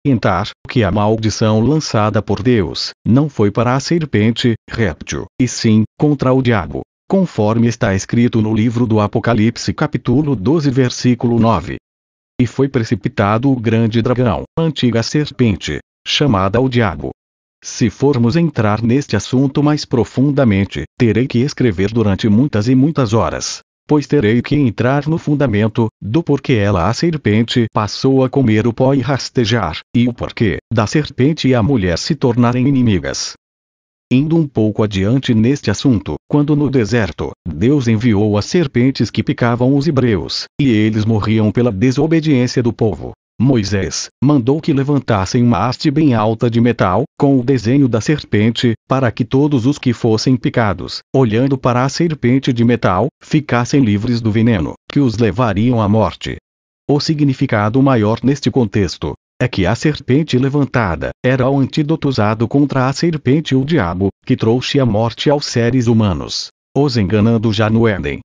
salientar que a maldição lançada por Deus não foi para a serpente, réptil, e sim contra o diabo, conforme está escrito no livro do Apocalipse capítulo 12 versículo 9. E foi precipitado o grande dragão, a antiga serpente, chamada o diabo. Se formos entrar neste assunto mais profundamente, terei que escrever durante muitas e muitas horas, pois terei que entrar no fundamento do porquê ela, a serpente, passou a comer o pó e rastejar, e o porquê da serpente e a mulher se tornarem inimigas. Indo um pouco adiante neste assunto, quando no deserto, Deus enviou as serpentes que picavam os hebreus, e eles morriam pela desobediência do povo, Moisés mandou que levantassem uma haste bem alta de metal, com o desenho da serpente, para que todos os que fossem picados, olhando para a serpente de metal, ficassem livres do veneno, que os levariam à morte. O significado maior neste contexto é que a serpente levantada era o antídoto usado contra a serpente, o diabo, que trouxe a morte aos seres humanos, os enganando já no Éden.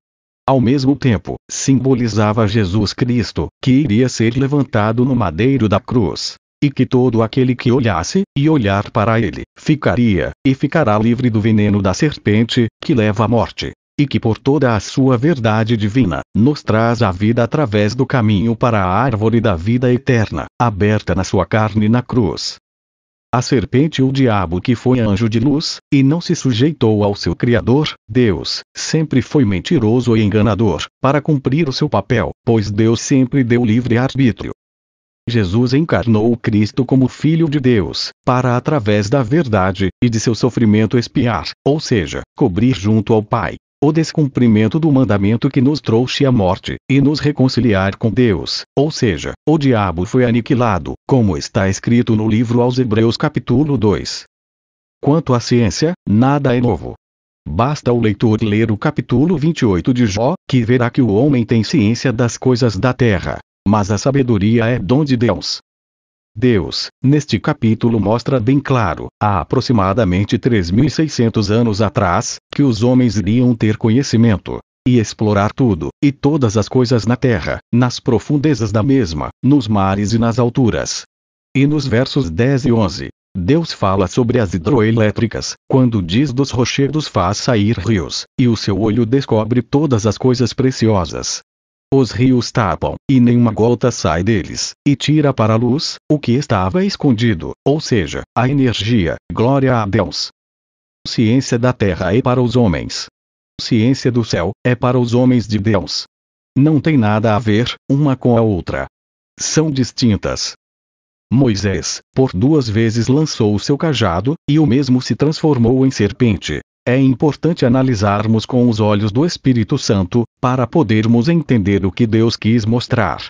Ao mesmo tempo, simbolizava Jesus Cristo, que iria ser levantado no madeiro da cruz, e que todo aquele que olhasse e olhar para ele, ficaria e ficará livre do veneno da serpente, que leva à morte, e que por toda a sua verdade divina, nos traz a vida através do caminho para a árvore da vida eterna, aberta na sua carne na cruz. A serpente, o diabo, que foi anjo de luz, e não se sujeitou ao seu Criador, Deus, sempre foi mentiroso e enganador, para cumprir o seu papel, pois Deus sempre deu livre arbítrio. Jesus encarnou o Cristo como Filho de Deus, para através da verdade, e de seu sofrimento expiar, ou seja, cobrir junto ao Pai, o descumprimento do mandamento que nos trouxe a morte, e nos reconciliar com Deus, ou seja, o diabo foi aniquilado, como está escrito no livro aos Hebreus capítulo 2. Quanto à ciência, nada é novo. Basta o leitor ler o capítulo 28 de Jó, que verá que o homem tem ciência das coisas da terra, mas a sabedoria é dom de Deus. Deus, neste capítulo, mostra bem claro, há aproximadamente 3.600 anos atrás, que os homens iriam ter conhecimento, e explorar tudo, e todas as coisas na terra, nas profundezas da mesma, nos mares e nas alturas. E nos versos 10 e 11, Deus fala sobre as hidroelétricas, quando diz: dos rochedos faz sair rios, e o seu olho descobre todas as coisas preciosas. Os rios tapam, e nenhuma gota sai deles, e tira para a luz o que estava escondido, ou seja, a energia. Glória a Deus. Ciência da terra é para os homens. Ciência do céu é para os homens de Deus. Não tem nada a ver uma com a outra. São distintas. Moisés, por 2 vezes lançou o seu cajado, e o mesmo se transformou em serpente. É importante analisarmos com os olhos do Espírito Santo, para podermos entender o que Deus quis mostrar.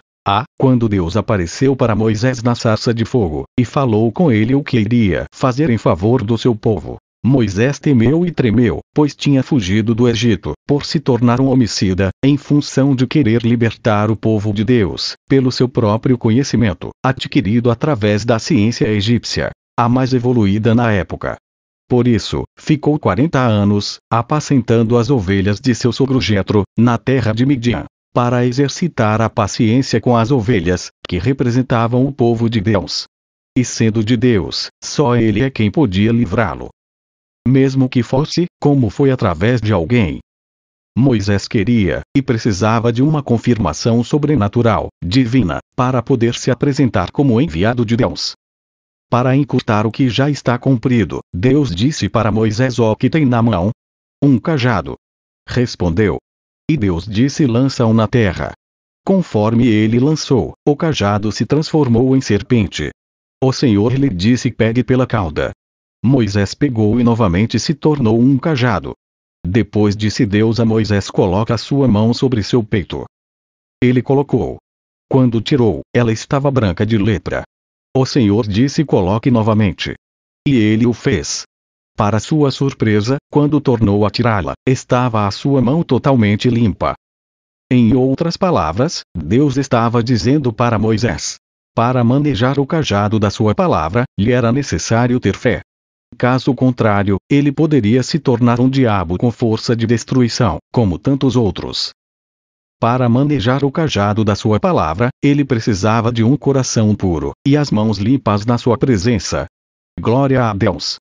Quando Deus apareceu para Moisés na sarça de fogo, e falou com ele o que iria fazer em favor do seu povo, Moisés temeu e tremeu, pois tinha fugido do Egito, por se tornar um homicida, em função de querer libertar o povo de Deus, pelo seu próprio conhecimento, adquirido através da ciência egípcia, a mais evoluída na época. Por isso, ficou 40 anos, apacentando as ovelhas de seu sogro Jetro, na terra de Midian, para exercitar a paciência com as ovelhas, que representavam o povo de Deus. E sendo de Deus, só ele é quem podia livrá-lo. Mesmo que fosse, como foi através de alguém. Moisés queria, e precisava de uma confirmação sobrenatural, divina, para poder se apresentar como enviado de Deus. Para encurtar o que já está cumprido, Deus disse para Moisés: o que tem na mão? Um cajado. Respondeu. E Deus disse: lança-o na terra. Conforme ele lançou, o cajado se transformou em serpente. O Senhor lhe disse: pegue pela cauda. Moisés pegou e novamente se tornou um cajado. Depois disse Deus a Moisés: coloca a sua mão sobre seu peito. Ele colocou. Quando tirou, ela estava branca de lepra. O Senhor disse: coloque novamente. E ele o fez. Para sua surpresa, quando tornou a tirá-la, estava a sua mão totalmente limpa. Em outras palavras, Deus estava dizendo para Moisés: para manejar o cajado da sua palavra, lhe era necessário ter fé. Caso contrário, ele poderia se tornar um diabo com força de destruição, como tantos outros. Para manejar o cajado da sua palavra, ele precisava de um coração puro, e as mãos limpas na sua presença. Glória a Deus!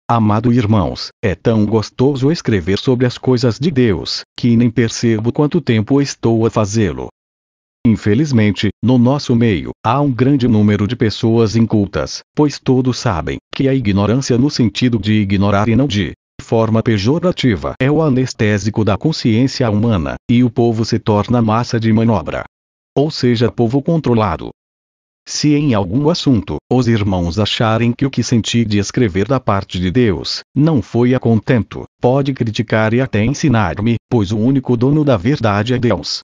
Amado irmãos, é tão gostoso escrever sobre as coisas de Deus, que nem percebo quanto tempo estou a fazê-lo. Infelizmente, no nosso meio, há um grande número de pessoas incultas, pois todos sabem que a ignorância no sentido de ignorar e não de forma pejorativa é o anestésico da consciência humana, e o povo se torna massa de manobra. Ou seja, povo controlado. Se em algum assunto, os irmãos acharem que o que senti de escrever da parte de Deus, não foi a contento, pode criticar e até ensinar-me, pois o único dono da verdade é Deus.